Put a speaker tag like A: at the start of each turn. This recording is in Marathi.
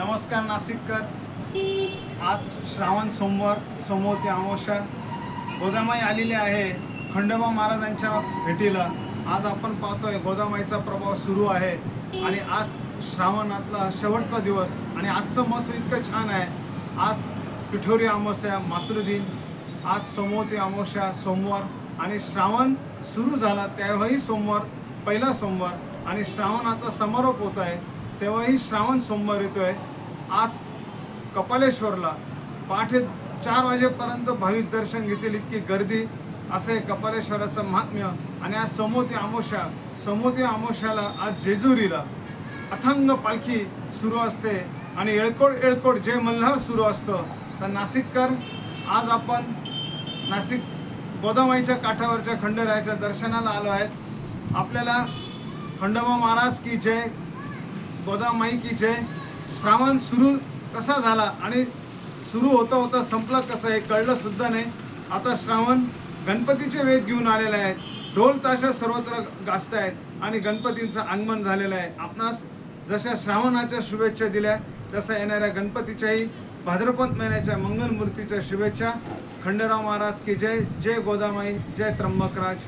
A: नमस्कार नाशिककर। आज श्रावण सोमवार सोमवती अमावस्या गोदामाई आलेली आहे खंडोबा महाराजांच्या भेटीला। आज आपण पाहतोय गोदामाईचा प्रभाव सुरू आहे आणि आज श्रावणातला शेवटचा दिवस आणि आजचं महत्त्व इतकं छान आहे। आज पिठोरी अमावस्या मातृदिन, आज सोमवती अमावस्या सोमवार आणि श्रावण सुरू झाला तेव्हाही सोमवार पहिला सोमवार आणि श्रावणाचा समारोप होत आहे तेव्हाही श्रावण सोमवार येतोय। आज कपालेश्वरला पहाटे 4 वाजेपर्यंत भाविक दर्शन घेतील इतकी गर्दी असे कपालेश्वराचं महात्म्य। आणि आज सोमवती अमावस्याला आज जेजुरीला अथंग पालखी सुरू असते आणि येळकोट जय मल्हार सुरू असतं। तर नाशिककर, आज आपण नाशिक गोदामाईच्या काठावरच्या खंडेरायाच्या दर्शनाला आलो आहेत। आपल्याला खंडोबा महाराज की जय, गोदामाई की जय। श्रावण सुरू कसा झाला आणि सुरू होता संपला कसं हे कळलं सुद्धा नाही। आता श्रावण गणपतीचे वेध घेऊन आलेले आहेत, ढोल ताशा सर्वत्र गाजत आहेत आणि गणपतींचं आगमन झालेलं आहे। आपणास जशा श्रावणाच्या शुभेच्छा दिल्या तसं येणाऱ्या गणपतीच्याही भाद्रपद महिन्याच्या मंगलमूर्तीच्या शुभेच्छा। खंडेराव महाराज की जय, जय गोदामाई, जय त्र्यंबकराज।